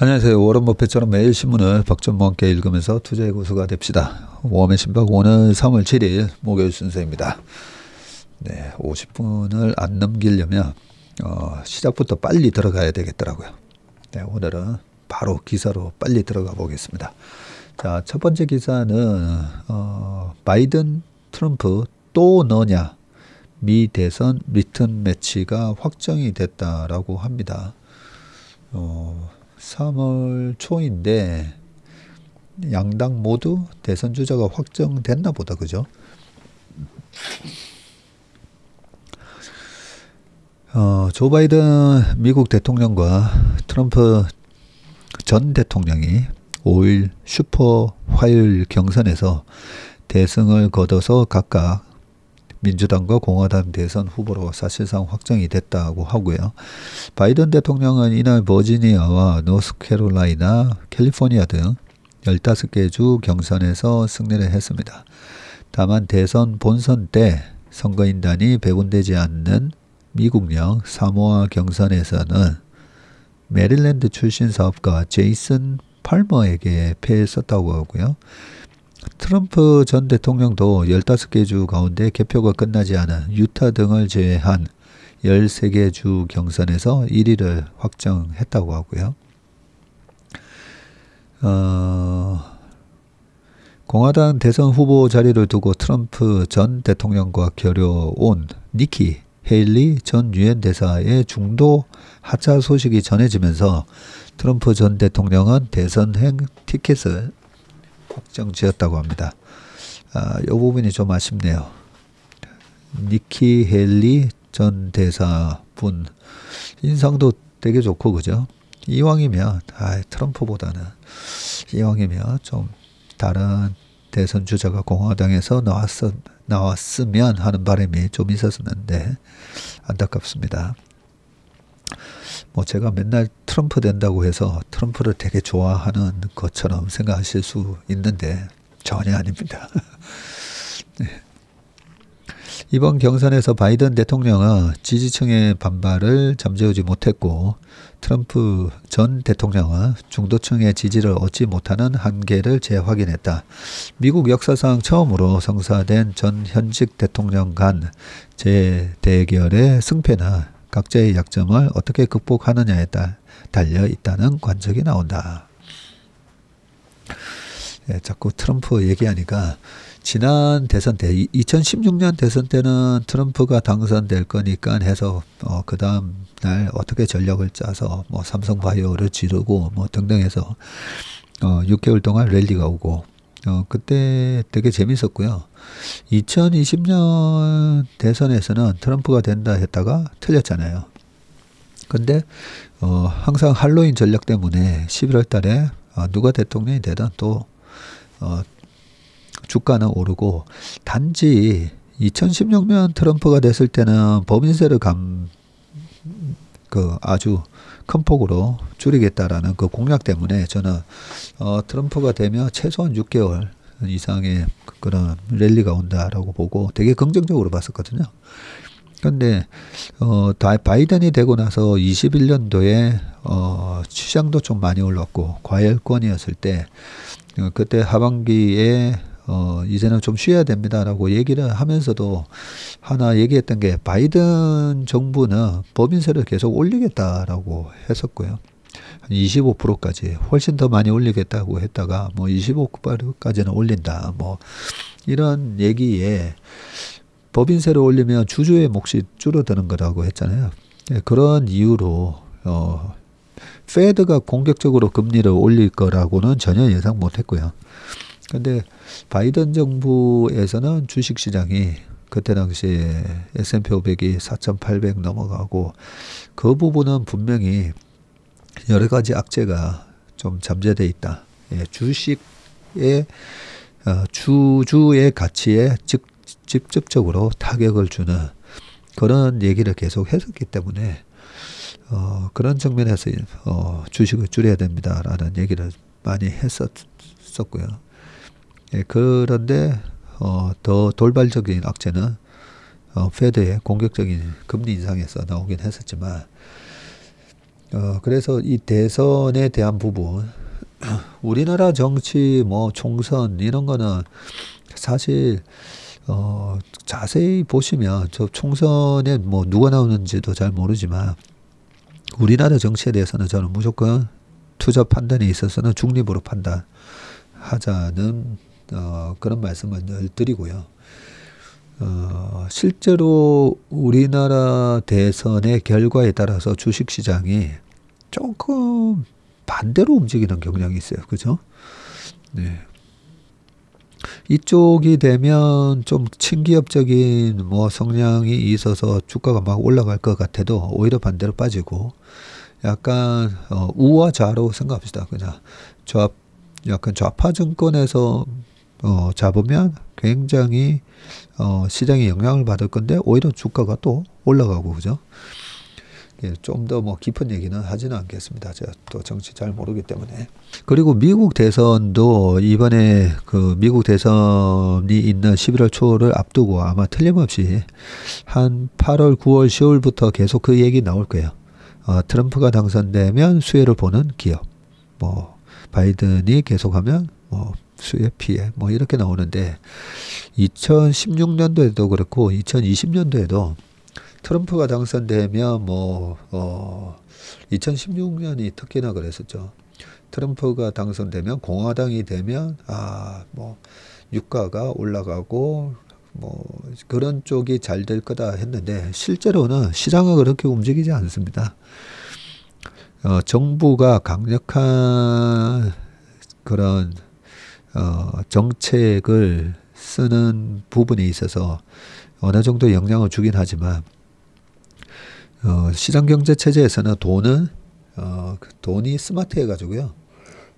안녕하세요. 워런 버핏처럼 매일 신문을 박전무와 함께 읽으면서 투자의 고수가 됩시다. 웜의 신박 오늘 3월 7일 목요일 순서입니다. 네, 50분을 안 넘기려면 시작부터 빨리 들어가야 되겠더라고요. 네, 오늘은 바로 기사로 빨리 들어가 보겠습니다. 자, 첫 번째 기사는 바이든 트럼프 또 너냐, 미 대선 리턴 매치가 확정이 됐다라고 합니다. 3월 초인데 양당 모두 대선 주자가 확정됐나 보다, 그죠? 조 바이든 미국 대통령과 트럼프 전 대통령이 5일 슈퍼 화요일 경선에서 대승을 거둬서 각각 민주당과 공화당 대선 후보로 사실상 확정이 됐다고 하고요. 바이든 대통령은 이날 버지니아와 노스캐롤라이나, 캘리포니아 등 15개 주 경선에서 승리를 했습니다. 다만 대선 본선 때 선거인단이 배분되지 않는 미국령 사모아 경선에서는 메릴랜드 출신 사업가 제이슨 팔머에게 패했었다고 하고요. 트럼프 전 대통령도 15개 주 가운데 개표가 끝나지 않은 유타 등을 제외한 13개 주 경선에서 1위를 확정했다고 하고요. 공화당 대선 후보 자리를 두고 트럼프 전 대통령과 겨뤄온 니키 헤일리 전 유엔 대사의 중도 하차 소식이 전해지면서 트럼프 전 대통령은 대선행 티켓을 확정 지었다고 합니다. 이 부분이 좀 아쉽네요. 니키 헬리 전 대사분 인상도 되게 좋고, 그죠? 이왕이면 트럼프보다는 이왕이면 좀 다른 대선 주자가 공화당에서 나왔으면 하는 바람이 좀 있었는데 안타깝습니다. 제가 맨날 트럼프 된다고 해서 트럼프를 되게 좋아하는 것처럼 생각하실 수 있는데 전혀 아닙니다. 네. 이번 경선에서 바이든 대통령은 지지층의 반발을 잠재우지 못했고, 트럼프 전 대통령은 중도층의 지지를 얻지 못하는 한계를 재확인했다. 미국 역사상 처음으로 성사된 전 현직 대통령 간 재대결의 승패는 각자의 약점을 어떻게 극복하느냐에 달려 있다는 관측이 나온다. 예, 자꾸 트럼프 얘기하니까 지난 대선 때 2016년 대선 때는 트럼프가 당선될 거니까 해서 그 다음 날 어떻게 전략을 짜서 삼성바이오를 지르고 등등 해서 6개월 동안 랠리가 오고 그때 되게 재밌었고요. 2020년 대선에서는 트럼프가 된다 했다가 틀렸잖아요. 근데 항상 할로윈 전략 때문에 11월 달에 누가 대통령이 되든 또 주가는 오르고, 단지 2016년 트럼프가 됐을 때는 법인세를 아주 큰 폭으로 줄이겠다라는 그 공약 때문에 저는 트럼프가 되면 최소한 6개월 이상의 그런 랠리가 온다라고 보고 되게 긍정적으로 봤었거든요. 근데 바이든이 되고 나서 21년도에 시장도 좀 많이 올랐고 과열권이었을 때 그때 하반기에 이제는 좀 쉬어야 됩니다라고 얘기를 하면서도 하나 얘기했던 게, 바이든 정부는 법인세를 계속 올리겠다라고 했었고요. 한 25%까지 훨씬 더 많이 올리겠다고 했다가 25%까지는 올린다. 이런 얘기에 법인세를 올리면 주주의 몫이 줄어드는 거라고 했잖아요. 그런 이유로 페드가 공격적으로 금리를 올릴 거라고는 전혀 예상 못했고요. 근데 바이든 정부에서는 주식시장이 그때 당시에 S&P 500이 4,800 넘어가고, 그 부분은 분명히 여러 가지 악재가 좀 잠재되어 있다. 예, 주식의 주주의 가치에 직접적으로 타격을 주는 그런 얘기를 계속 했었기 때문에 그런 측면에서 주식을 줄여야 됩니다라는 얘기를 많이 했었고요. 예, 그런데 더 돌발적인 악재는 페드의 공격적인 금리 인상에서 나오긴 했었지만, 그래서 이 대선에 대한 부분, 우리나라 정치 뭐 총선 이런 거는 사실 자세히 보시면 저 총선에 뭐 누가 나오는지도 잘 모르지만 우리나라 정치에 대해서는 저는 무조건 투자 판단에 있어서는 중립으로 판단하자는 그런 말씀을 늘 드리고요. 실제로 우리나라 대선의 결과에 따라서 주식시장이 조금 반대로 움직이는 경향이 있어요. 그죠? 네. 이쪽이 되면 좀 친기업적인 뭐 성향이 있어서 주가가 막 올라갈 것 같아도 오히려 반대로 빠지고, 약간 우와 좌로 생각합시다. 그냥 약간 좌파 정권에서 잡으면 굉장히 시장에 영향을 받을 건데 오히려 주가가 또 올라가고, 그죠? 예, 좀 더 뭐 깊은 얘기는 하지는 않겠습니다. 제가 또 정치 잘 모르기 때문에. 그리고 미국 대선도 이번에 그 미국 대선이 있는 11월 초를 앞두고 아마 틀림없이 한 8월, 9월, 10월부터 계속 그 얘기 나올 거예요. 트럼프가 당선되면 수혜를 보는 기업, 뭐 바이든이 계속하면 뭐 수혜 피해, 뭐 이렇게 나오는데 2016년도에도 그렇고 2020년도에도 트럼프가 당선되면 2016년이 특히나 그랬었죠. 트럼프가 당선되면 공화당이 되면 뭐 유가가 올라가고 뭐 그런 쪽이 잘 될 거다 했는데 실제로는 시장은 그렇게 움직이지 않습니다. 정부가 강력한 그런 정책을 쓰는 부분에 있어서 어느 정도 영향을 주긴 하지만 시장 경제 체제에서는 돈이 스마트해 가지고요.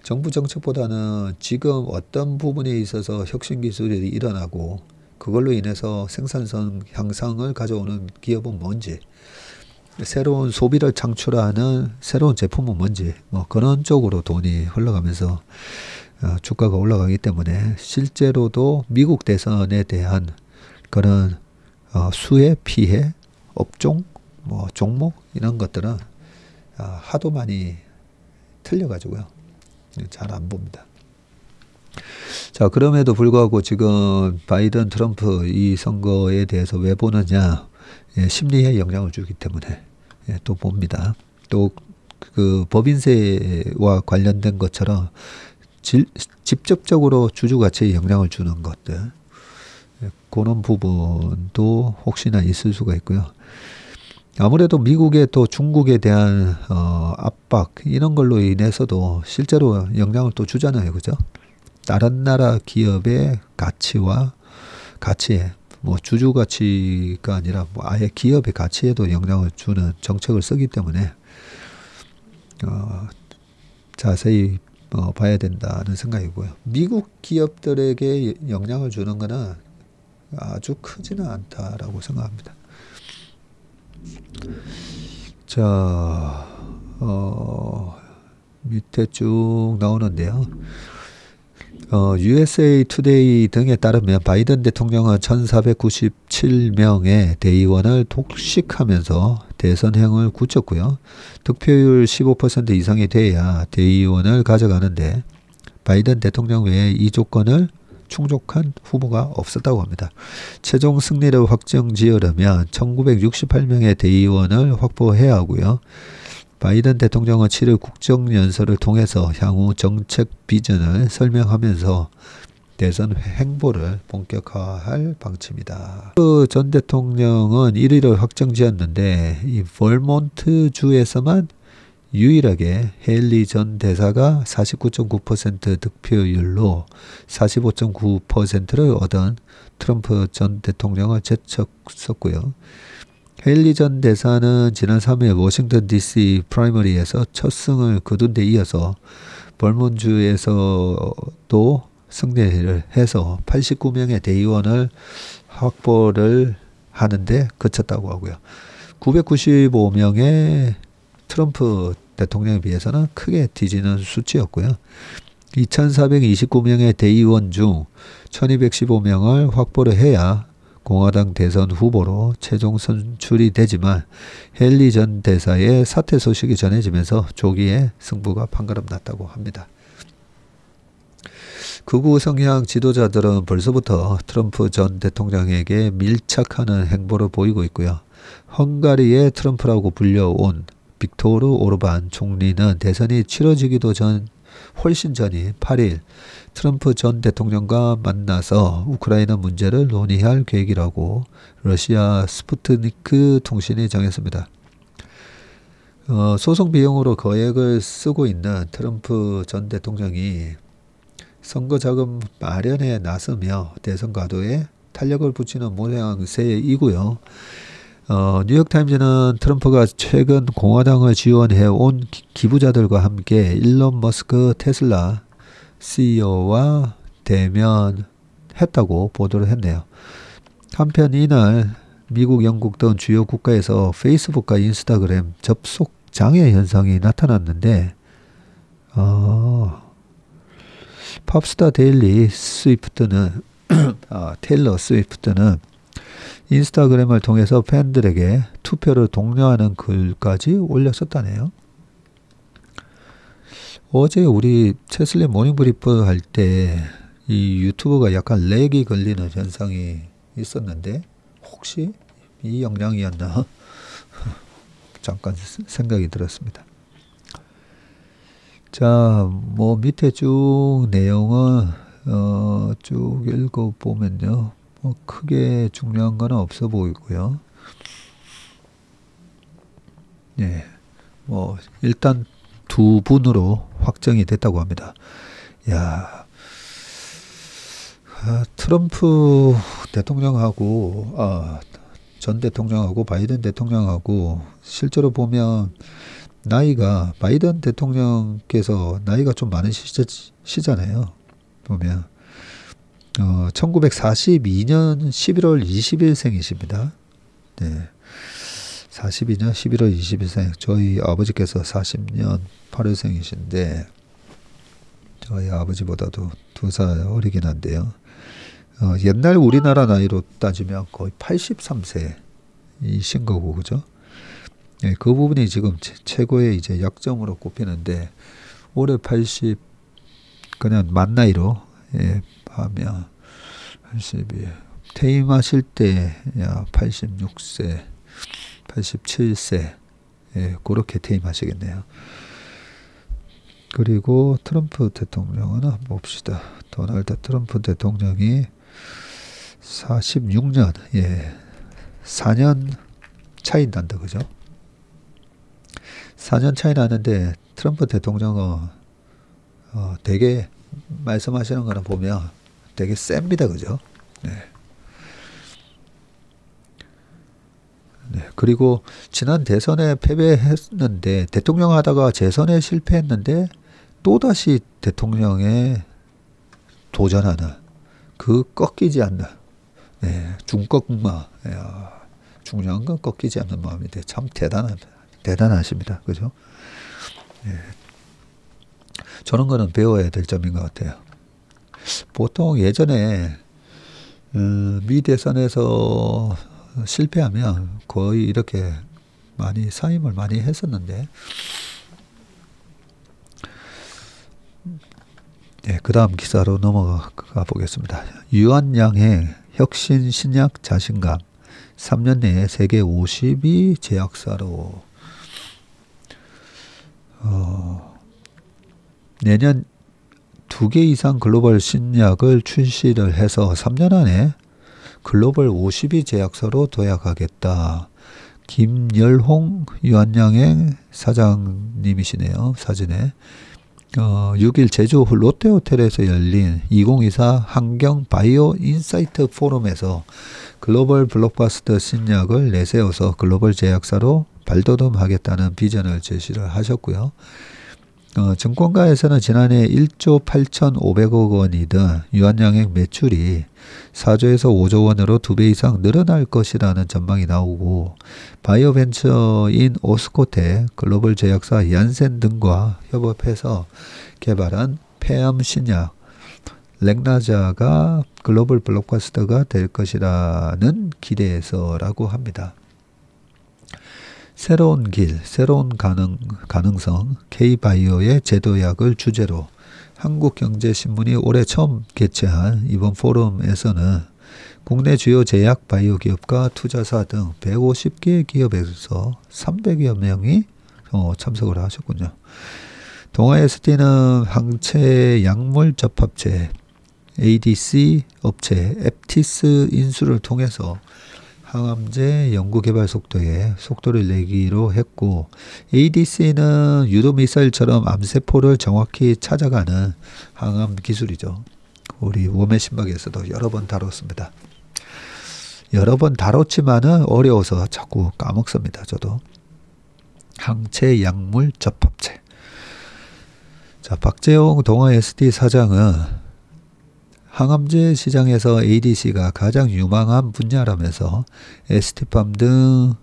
정부 정책보다는 지금 어떤 부분에 있어서 혁신 기술이 일어나고 그걸로 인해서 생산성 향상을 가져오는 기업은 뭔지, 새로운 소비를 창출하는 새로운 제품은 뭔지, 뭐 그런 쪽으로 돈이 흘러가면서 주가가 올라가기 때문에 실제로도 미국 대선에 대한 그런 수혜 피해 업종, 뭐 종목 이런 것들은 하도 많이 틀려가지고요. 잘 안 봅니다. 자, 그럼에도 불구하고 지금 바이든 트럼프 이 선거에 대해서 왜 보느냐, 심리에 영향을 주기 때문에 또 봅니다. 또 그 법인세와 관련된 것처럼 직접적으로 주주 가치에 영향을 주는 것들, 그런 부분도 혹시나 있을 수가 있고요. 아무래도 미국의 또 중국에 대한 압박 이런 걸로 인해서도 실제로 영향을 또 주잖아요. 그죠? 다른 나라 기업의 가치에 뭐 주주 가치가 아니라 뭐 아예 기업의 가치에도 영향을 주는 정책을 쓰기 때문에 자세히 봐야 된다는 생각이고요. 미국 기업들에게 영향을 주는 거는 아주 크지는 않다라고 생각합니다. 자, 밑에 쭉 나오는데요. USA Today 등에 따르면 바이든 대통령은 1497명의 대의원을 독식하면서 대선행을 굳혔고요. 득표율 15% 이상이 돼야 대의원을 가져가는데 바이든 대통령 외에 이 조건을 충족한 후보가 없었다고 합니다. 최종 승리를 확정지으려면 1968명의 대의원을 확보해야 하고요. 바이든 대통령은 7일 국정연설을 통해서 향후 정책 비전을 설명하면서 대선 행보를 본격화할 방침이다. 전 대통령은 1위를 확정지었는데 이 버몬트 주에서만 유일하게 헤일리 전 대사가 49.9% 득표율로 45.9%를 얻은 트럼프 전 대통령을 제쳤었고요. 헤일리 전 대사는 지난 3일 워싱턴 DC 프라이머리에서 첫 승을 거둔 데 이어서 버몬트주에서도 승리를 해서 89명의 대의원을 확보를 하는데 그쳤다고 하고요. 995명의 트럼프 대통령에 비해서는 크게 뒤지는 수치였고요. 2429명의 대의원 중 1215명을 확보를 해야 공화당 대선 후보로 최종 선출이 되지만 헨리 전 대사의 사퇴 소식이 전해지면서 조기에 승부가 판가름 났다고 합니다. 극우 성향 지도자들은 벌써부터 트럼프 전 대통령에게 밀착하는 행보를 보이고 있고요. 헝가리의 트럼프라고 불려온 빅토르 오르반 총리는 대선이 치러지기도 훨씬 전인 8일 트럼프 전 대통령과 만나서 우크라이나 문제를 논의할 계획이라고 러시아 스푸트니크 통신이 전했습니다. 소송 비용으로 거액을 쓰고 있는 트럼프 전 대통령이 선거 자금 마련에 나서며 대선 가도에 탄력을 붙이는 모양새이고요. 뉴욕타임즈는 트럼프가 최근 공화당을 지원해온 기부자들과 함께 일론 머스크 테슬라 CEO와 대면했다고 보도를 했네요. 한편 이날 미국, 영국 등 주요 국가에서 페이스북과 인스타그램 접속 장애 현상이 나타났는데 팝스타 데일리 스위프트는 테일러 스위프트는 인스타그램을 통해서 팬들에게 투표를 독려하는 글까지 올렸었다네요. 어제 우리 채슬리 모닝브리프 할 때 이 유튜브가 약간 렉이 걸리는 현상이 있었는데 혹시 이 영향이었나 잠깐 생각이 들었습니다. 자, 뭐 밑에 쭉 내용은 쭉 읽어보면요. 뭐 크게 중요한 건 없어 보이고요. 네, 뭐 일단 두 분으로 확정이 됐다고 합니다. 야, 트럼프 대통령하고 전 대통령하고 바이든 대통령하고 실제로 보면 나이가 바이든 대통령께서 나이가 좀 많으시잖아요. 보면 1942년 11월 20일생이십니다. 네. 42년 11월 20일생. 저희 아버지께서 40년 8월생이신데 저희 아버지보다도 2살 어리긴 한데요. 옛날 우리나라 나이로 따지면 거의 83세이신 거고, 그죠? 네, 그 부분이 지금 최고의 이제 약점으로 꼽히는데 올해 80 그냥 만 나이로 하면 82 퇴임하실 때 86세, 87세 그렇게 퇴임하시겠네요. 그리고 트럼프 대통령은 한번 봅시다. 도널드 트럼프 대통령이 46년 4년 차이 난다, 그죠? 4년 차이 나는데 트럼프 대통령은 되게 말씀하시는 거는 보면 되게 셉니다, 그죠? 네. 네. 그리고 지난 대선에 패배했는데 대통령 하다가 재선에 실패했는데 또다시 대통령에 도전하는 그 꺾이지 않는 중꺾마 중요한 건 꺾이지 않는 마음인데 참 대단하십니다. 그죠? 저런 거는 배워야 될 점인 것 같아요. 보통 예전에 미 대선에서 실패하면 거의 이렇게 많이 사임을 많이 했었는데 그 다음 기사로 넘어가 보겠습니다. 유한양행 혁신 신약 자신감 3년 내에 세계 50위 제약사로 내년 2개 이상 글로벌 신약을 출시를 해서 3년 안에 글로벌 50위 제약사로 도약하겠다. 김열홍 유한양행 사장님이시네요. 사진에 6일 제주 롯데호텔에서 열린 2024 환경 바이오 인사이트 포럼에서 글로벌 블록버스터 신약을 내세워서 글로벌 제약사로 발돋움하겠다는 비전을 제시를 하셨고요. 증권가에서는 지난해 1조 8,500억 원이던 유한양행 매출이 4조에서 5조 원으로 2배 이상 늘어날 것이라는 전망이 나오고 바이오벤처인 오스코텍, 글로벌 제약사 얀센 등과 협업해서 개발한 폐암 신약 렉나자가 글로벌 블록버스터가 될 것이라는 기대에서라고 합니다. 새로운 길, 새로운 가능성, K바이오의 제도약을 주제로 한국경제신문이 올해 처음 개최한 이번 포럼에서는 국내 주요 제약 바이오 기업과 투자사 등 150개 기업에서 300여 명이 참석을 하셨군요. 동아ST는 항체 약물 접합체 ADC 업체 앱티스 인수를 통해서 항암제 연구개발 속도에 속도를 내기로 했고, ADC는 유도미사일처럼 암세포를 정확히 찾아가는 항암 기술이죠. 우리 웜의 신박에서도 여러 번 다뤘습니다. 여러 번 다뤘지만은 어려워서 자꾸 까먹습니다. 저도. 항체 약물 접합체. 자, 박재홍 동아ST 사장은 항암제 시장에서 ADC가 가장 유망한 분야라면서 ST팜 등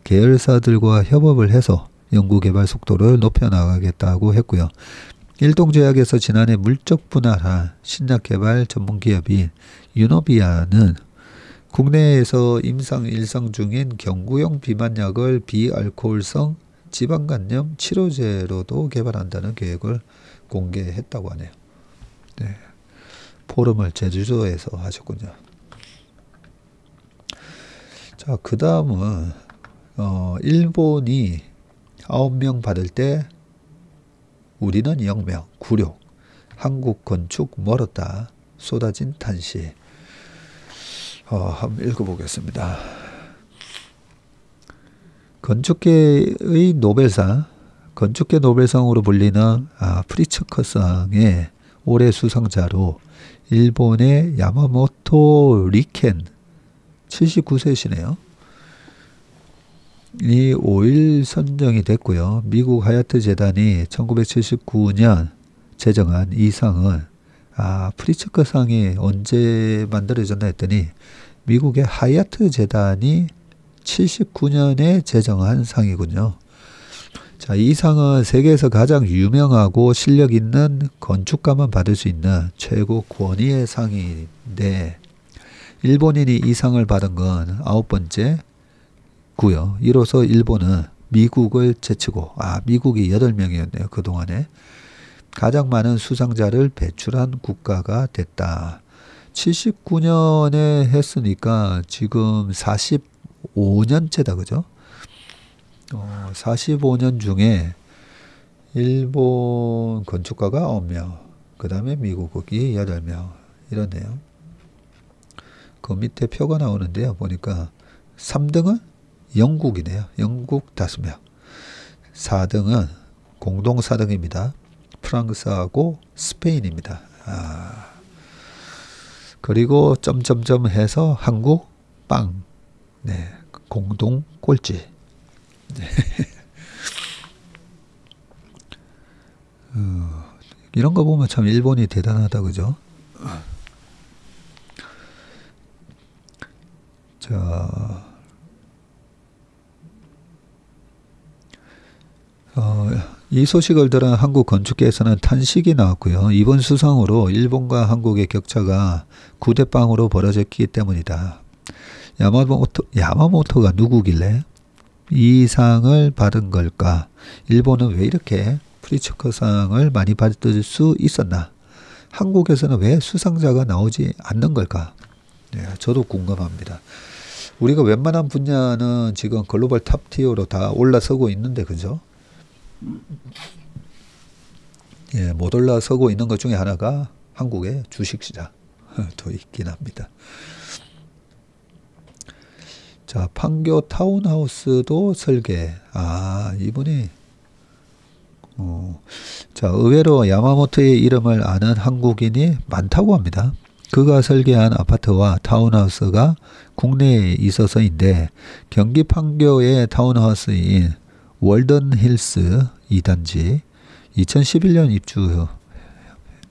계열사들과 협업을 해서 연구개발 속도를 높여나가겠다고 했고요. 일동제약에서 지난해 물적 분할한 신약개발 전문기업인 유노비아는 국내에서 임상 일상 중인 경구용 비만약을 비알코올성 지방간염 치료제로도 개발한다는 계획을 공개했다고 하네요. 네. 포럼을 제주도에서 하셨군요. 자, 그 다음은 일본이 9명 받을 때 우리는 0명, 굴욕, 한국 건축 멀었다, 쏟아진 탄식. 한번 읽어보겠습니다. 건축계의 노벨상, 건축계 노벨상으로 불리는 프리츠커상의 올해 수상자로 일본의 야마모토 리켄 79세시네요. 이 5일 선정이 됐고요. 미국 하얏트 재단이 1979년 제정한 이 상은 프리츠커 상이 언제 만들어졌나 했더니 미국의 하얏트 재단이 79년에 제정한 상이군요. 자, 이 상은 세계에서 가장 유명하고 실력 있는 건축가만 받을 수 있는 최고 권위의 상인데, 일본인이 이 상을 받은 건 9번째 고요. 이로써 일본은 미국을 제치고, 미국이 8명이었네요. 그동안에. 가장 많은 수상자를 배출한 국가가 됐다. 79년에 했으니까 지금 45년째다. 그죠? 45년 중에 일본 건축가가 9명, 그 다음에 미국이 8명, 이러네요. 그 밑에 표가 나오는데요. 보니까 3등은 영국이네요. 영국 5명. 4등은 공동 4등입니다. 프랑스하고 스페인입니다. 그리고 점점점 해서 한국 빵. 네, 공동 꼴찌. 네. 이런 거 보면 참 일본이 대단하다, 그죠? 자, 이 소식을 들은 한국 건축계에서는 탄식이 나왔고요. 이번 수상으로 일본과 한국의 격차가 9대0으로 벌어졌기 때문이다. 야마모토가 누구길래 이 상을 받은 걸까? 일본은 왜 이렇게 프리츠커상을 많이 받을 수 있었나? 한국에서는 왜 수상자가 나오지 않는 걸까? 네, 저도 궁금합니다. 우리가 웬만한 분야는 지금 글로벌 탑티어로 다 올라서고 있는데, 그죠? 예, 못 올라서고 있는 것 중에 하나가 한국의 주식시장 더 있긴 합니다. 자, 판교 타운하우스도 설계. 이분이 자, 의외로 야마모토의 이름을 아는 한국인이 많다고 합니다. 그가 설계한 아파트와 타운하우스가 국내에 있어서인데, 경기 판교의 타운하우스인 월든힐스 2단지 2011년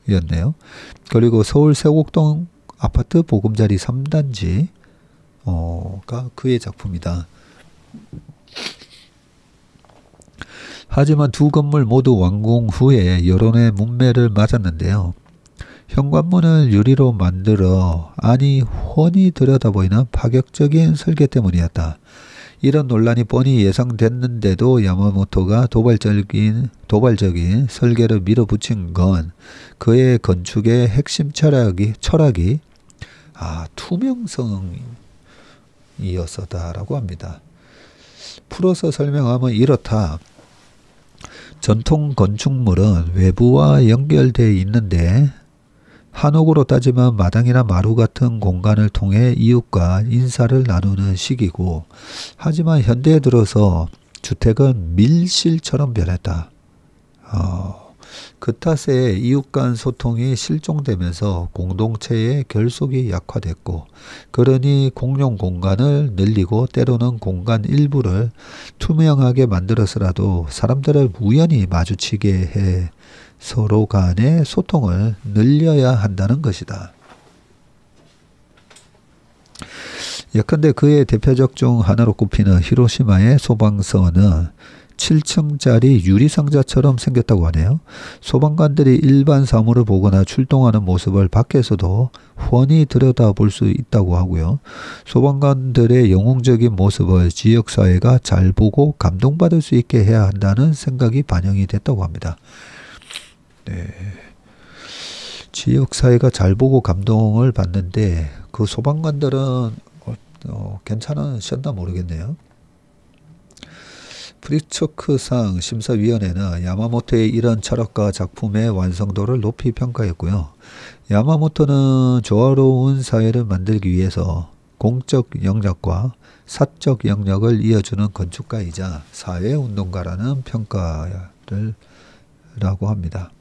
입주였네요. 그리고 서울 세곡동 아파트 보금자리 3단지 가 그의 작품이다. 하지만 두 건물 모두 완공 후에 여론의 문매를 맞았는데요. 현관문을 유리로 만들어 안이 훤히 들여다보이는 파격적인 설계 때문이었다. 이런 논란이 뻔히 예상됐는데도 야마모토가 도발적인 설계를 밀어붙인 건 그의 건축의 핵심 철학이 투명성이었다라고 합니다. 풀어서 설명하면 이렇다. 전통 건축물은 외부와 연결되어 있는데 한옥으로 따지면 마당이나 마루 같은 공간을 통해 이웃과 인사를 나누는 식이고, 하지만 현대에 들어서 주택은 밀실처럼 변했다. 그 탓에 이웃 간 소통이 실종되면서 공동체의 결속이 약화됐고, 그러니 공용 공간을 늘리고 때로는 공간 일부를 투명하게 만들어서라도 사람들을 우연히 마주치게 해 서로 간의 소통을 늘려야 한다는 것이다. 예컨대 그의 대표적 중 하나로 꼽히는 히로시마의 소방서는 7층짜리 유리상자처럼 생겼다고 하네요. 소방관들이 일반 사무를 보거나 출동하는 모습을 밖에서도 훤히 들여다볼 수 있다고 하고요. 소방관들의 영웅적인 모습을 지역사회가 잘 보고 감동받을 수 있게 해야 한다는 생각이 반영이 됐다고 합니다. 네. 지역사회가 잘 보고 감동을 받는데 그 소방관들은 괜찮으셨나 모르겠네요. 프리츠크상 심사위원회는 야마모토의 이런 철학과 작품의 완성도를 높이 평가했고요. 야마모토는 조화로운 사회를 만들기 위해서 공적 영역과 사적 영역을 이어주는 건축가이자 사회운동가라는 평가를 라고 합니다.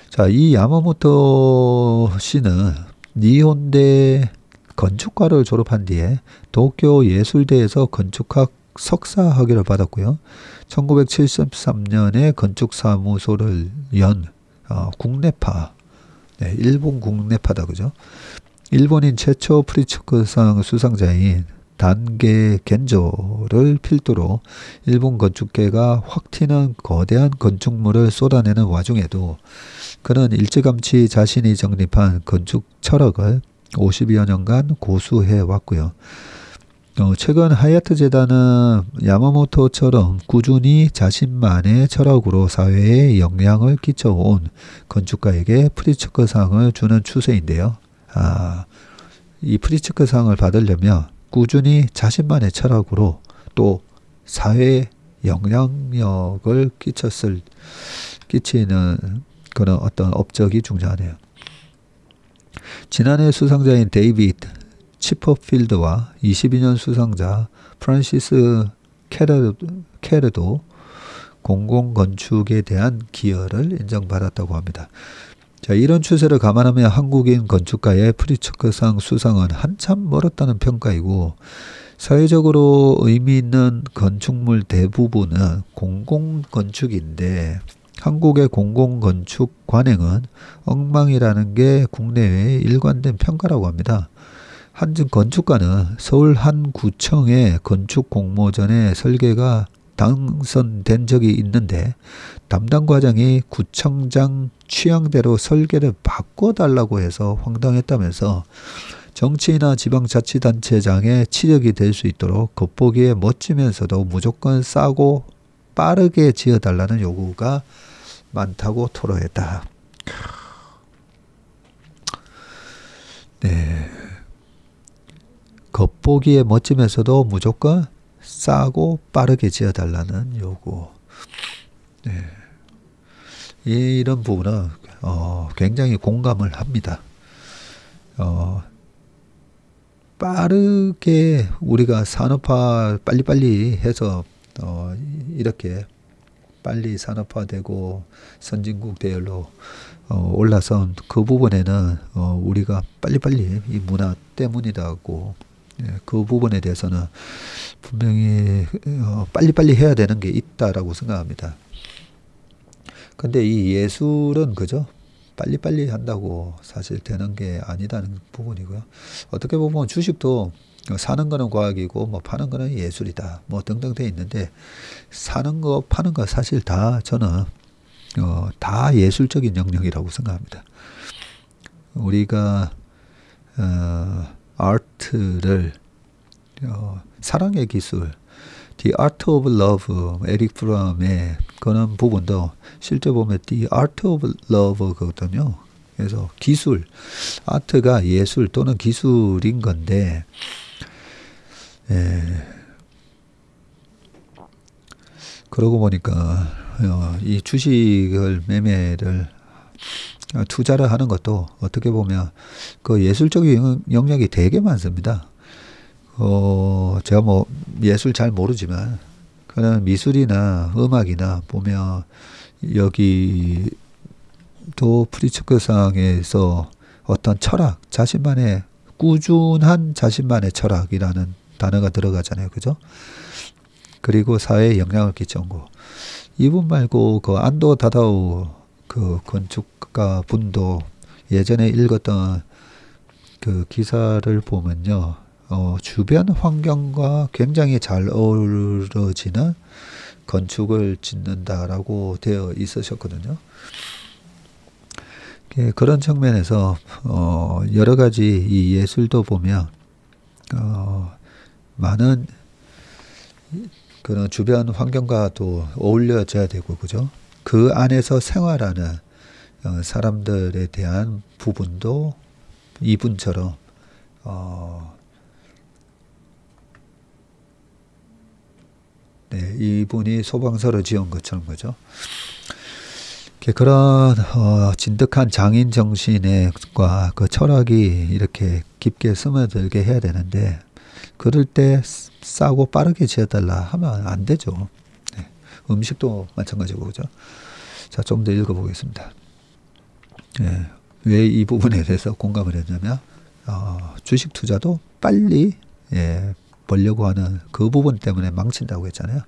자, 이 야마모토 씨는 니혼대 건축과를 졸업한 뒤에 도쿄 예술대에서 건축학 석사 학위를 받았고요. 1973년에 건축사무소를 연 국내파, 일본 국내파다 그죠? 일본인 최초 프리츠크상 수상자인 단계 겐조를 필두로 일본 건축계가 확 튀는 거대한 건축물을 쏟아내는 와중에도 그는 일찌감치 자신이 정립한 건축 철학을 50여 년간 고수해 왔고요. 최근 하얏트 재단은 야마모토처럼 꾸준히 자신만의 철학으로 사회에 영향을 끼쳐온 건축가에게 프리츠크상을 주는 추세인데요. 이 프리츠크상을 받으려면 꾸준히 자신만의 철학으로 또 사회에 영향력을 끼치는 그런 어떤 업적이 중요하네요. 지난해 수상자인 데이비드 치퍼필드와 22년 수상자 프란시스 캐르도 공공건축에 대한 기여를 인정받았다고 합니다. 자, 이런 추세를 감안하면 한국인 건축가의 프리츠크상 수상은 한참 멀었다는 평가이고, 사회적으로 의미 있는 건축물 대부분은 공공건축인데 한국의 공공건축 관행은 엉망이라는 게 국내외의 일관된 평가라고 합니다. 한 건축가는 서울 한 구청의 건축 공모전에 설계가 당선된 적이 있는데 담당 과장이 구청장 취향대로 설계를 바꿔달라고 해서 황당했다면서 정치나 지방자치단체장의 치력이 될 수 있도록 겉보기에 멋지면서도 무조건 싸고 빠르게 지어달라는 요구가 많다고 토로했다. 네. 겉보기에 멋지면서도 무조건 싸고 빠르게 지어달라는 요구. 네. 이런 부분은 굉장히 공감을 합니다. 빠르게 우리가 산업화 빨리빨리 해서 이렇게 빨리 산업화되고 선진국 대열로 올라선 그 부분에는 우리가 빨리빨리 이 문화 때문이라고, 그 부분에 대해서는 분명히 빨리빨리 해야 되는 게 있다라고 생각합니다. 근데 이 예술은 그죠? 빨리빨리 한다고 사실 되는 게 아니다는 부분이고요. 어떻게 보면 주식도 사는 거는 과학이고 뭐 파는 거는 예술이다 뭐 등등 돼 있는데, 사는 거 파는 거 사실 다 저는 다 예술적인 영역이라고 생각합니다. 우리가 아트를 사랑의 기술, The Art of Love, 에릭 프롬의 그런 부분도 실제 보면 The Art of Love거든요. 그래서 기술, 아트가 예술 또는 기술인 건데, 그러고 보니까 이 주식을 매매를 투자를 하는 것도 어떻게 보면 그 예술적인 영역이 되게 많습니다. 제가 뭐 예술 잘 모르지만 그런 미술이나 음악이나 보면 여기 또 프리츠크상에서 어떤 철학, 자신만의 꾸준한 자신만의 철학이라는 단어가 들어가잖아요. 그죠? 그리고 사회에 영향을 끼친 거. 이분 말고 그 안도 다다오 그 건축가 분도 예전에 읽었던 그 기사를 보면요. 주변 환경과 굉장히 잘 어우러지는 건축을 짓는다라고 되어 있으셨거든요. 그런 측면에서 여러 가지 이 예술도 보면 많은 그런 주변 환경과도 어울려져야 되고, 그죠? 그 안에서 생활하는 사람들에 대한 부분도 이분처럼 이분이 소방서를 지은 것처럼, 그죠? 그런 진득한 장인 정신과 그 철학이 이렇게 깊게 스며들게 해야 되는데, 그럴 때 싸고 빠르게 지어달라 하면 안 되죠. 네. 음식도 마찬가지고, 그죠? 자, 좀 더 읽어보겠습니다. 네. 왜 이 부분에 대해서 공감을 했냐면, 주식 투자도 빨리 벌려고 하는 그 부분 때문에 망친다고 했잖아요.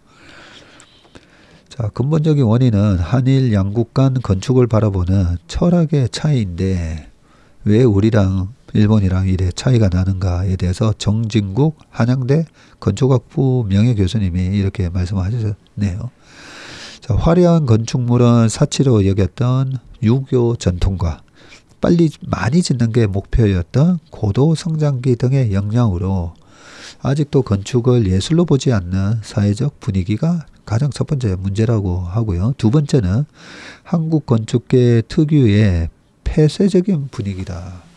자, 근본적인 원인은 한일 양국 간 건축을 바라보는 철학의 차이인데, 왜 우리랑 일본이랑 이래 차이가 나는가에 대해서 정진국 한양대 건축학부 명예교수님이 이렇게 말씀하셨네요. 자, 화려한 건축물은 사치로 여겼던 유교 전통과 빨리 많이 짓는 게 목표였던 고도 성장기 등의 영향으로 아직도 건축을 예술로 보지 않는 사회적 분위기가 가장 첫 번째 문제라고 하고요. 두 번째는 한국 건축계 특유의 폐쇄적인 분위기다.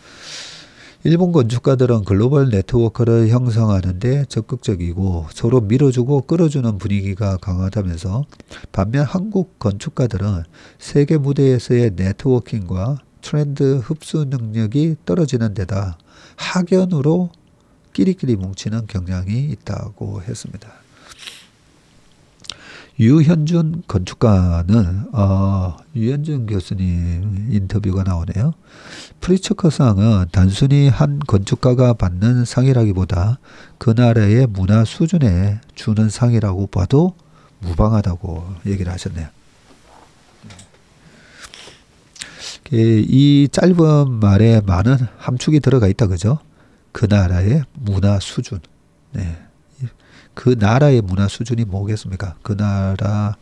일본 건축가들은 글로벌 네트워크를 형성하는데 적극적이고 서로 밀어주고 끌어주는 분위기가 강하다면서, 반면 한국 건축가들은 세계 무대에서의 네트워킹과 트렌드 흡수 능력이 떨어지는 데다 학연으로 끼리끼리 뭉치는 경향이 있다고 했습니다. 유현준 건축가는 유현준 교수님 인터뷰가 나오네요. 프리츠커상은 단순히 한 건축가가 받는 상이라기보다 그 나라의 문화 수준에 주는 상이라고 봐도 무방하다고 얘기를 하셨네요. 이 짧은 말에 많은 함축이 들어가 있다, 그죠? 그 나라의 문화 수준. 네. 그 나라의 문화 수준이 뭐겠습니까? 그 나라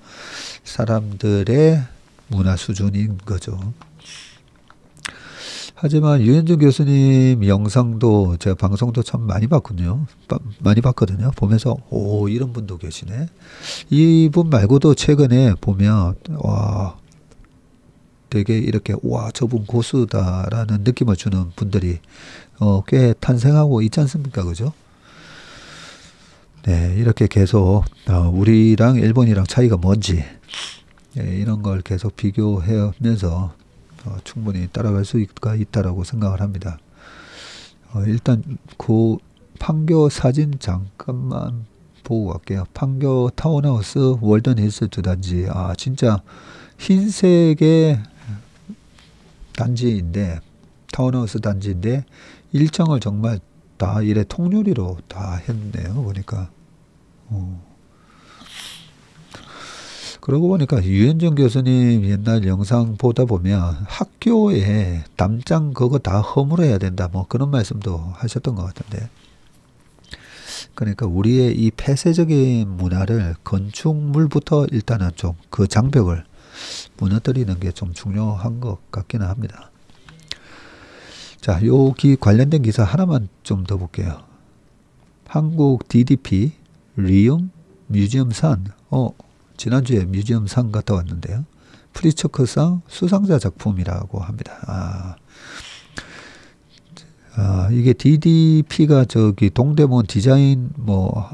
사람들의 문화 수준인 거죠. 하지만 유현준 교수님 영상도 제가 방송도 참 많이 봤거든요. 보면서 이런 분도 계시네. 이분 말고도 최근에 보면 되게 이렇게 저분 고수다라는 느낌을 주는 분들이 꽤 탄생하고 있지 않습니까? 그죠? 네, 이렇게 계속 우리랑 일본이랑 차이가 뭔지 이런 걸 계속 비교하면서 충분히 따라갈 수 있다라고 생각을 합니다. 일단 그 판교 사진 잠깐만 보고 갈게요. 판교 타운하우스 월든힐스 두 단지. 진짜 흰색의 단지인데, 타운하우스 단지인데 1층을 정말 다 이래 통유리로 다 했네요. 보니까. 그러고 보니까 유현정 교수님 옛날 영상 보다 보면 학교에 담장 그거 다 허물어야 된다, 뭐 그런 말씀도 하셨던 것 같은데, 그러니까 우리의 이 폐쇄적인 문화를 건축물부터 일단은 좀 그 장벽을 무너뜨리는 게 좀 중요한 것 같기는 합니다. 자, 관련된 기사 하나만 좀 더 볼게요. 한국 DDP 리움 뮤지엄산. 지난주에 뮤지엄상 갔다 왔는데요. 프리처크상 수상자 작품이라고 합니다. 이게 DDP가 저기 동대문 디자인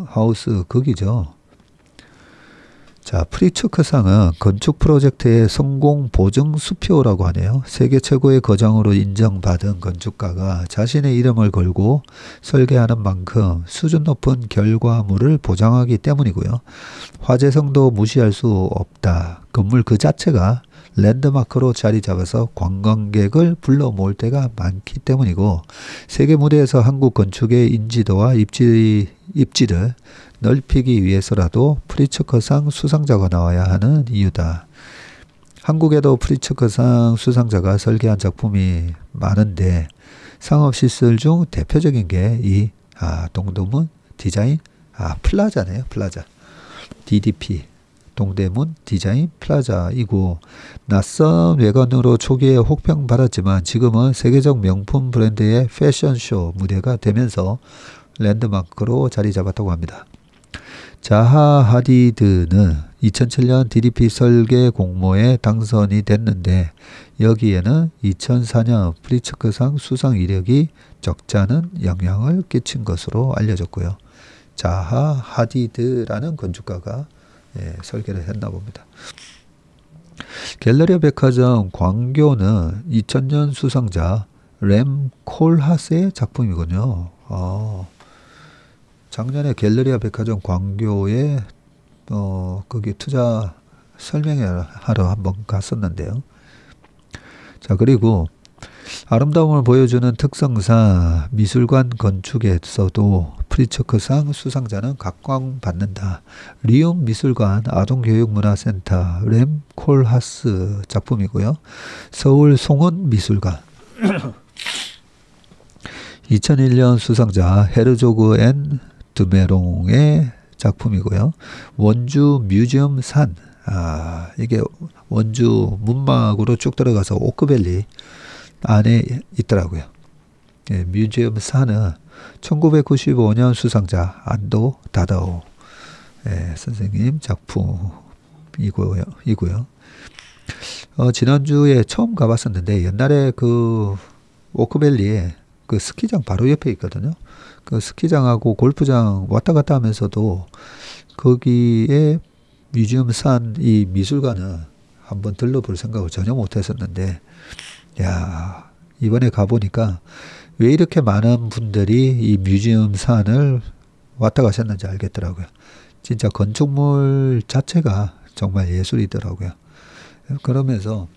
하우스 거기죠. 자, 프리처크상은 건축 프로젝트의 성공 보증 수표라고 하네요. 세계 최고의 거장으로 인정받은 건축가가 자신의 이름을 걸고 설계하는 만큼 수준 높은 결과물을 보장하기 때문이고요. 화재성도 무시할 수 없다. 건물 그 자체가 랜드마크로 자리 잡아서 관광객을 불러 모을 때가 많기 때문이고, 세계 무대에서 한국 건축의 인지도와 입지를 넓히기 위해서라도 프리처크상 수상자가 나와야 하는 이유다. 한국에도 프리처크상 수상자가 설계한 작품이 많은데 상업시설 중 대표적인 게 이 동대문 디자인 플라자네요. 플라자. DDP 동대문 디자인 플라자이고, 낯선 외관으로 초기에 혹평받았지만 지금은 세계적 명품 브랜드의 패션쇼 무대가 되면서 랜드마크로 자리 잡았다고 합니다. 자하 하디드는 2007년 DDP 설계 공모에 당선이 됐는데 여기에는 2004년 프리처크상 수상 이력이 적지 않은 영향을 끼친 것으로 알려졌고요. 자하 하디드라는 건축가가 설계를 했나 봅니다. 갤러리아 백화점 광교는 2000년 수상자 램 콜하스의 작품이군요. 작년에 갤러리아 백화점 광교에 거기 투자 설명회를 하러 한번 갔었는데요. 자, 그리고 아름다움을 보여주는 특성상 미술관 건축에서도 프리처크상 수상자는 각광받는다. 리움 미술관 아동교육문화센터 램 콜하스 작품이고요. 서울 송원 미술관 2001년 수상자 헤르조그 앤 드메롱의 작품이고요. 원주 뮤지엄 산. 이게 원주 문막으로 쭉 들어가서 오크밸리 안에 있더라고요. 뮤지엄 산은 1995년 수상자 안도 다다오 선생님 작품이고요. 지난주에 처음 가봤었는데 옛날에 그 오크밸리에 그 스키장 바로 옆에 있거든요. 그 스키장하고 골프장 왔다 갔다 하면서도 거기에 뮤지엄 산 이 미술관은 한번 들러볼 생각을 전혀 못 했었는데, 야, 이번에 가보니까 왜 이렇게 많은 분들이 이 뮤지엄 산을 왔다 가셨는지 알겠더라고요. 진짜 건축물 자체가 정말 예술이더라고요. 그러면서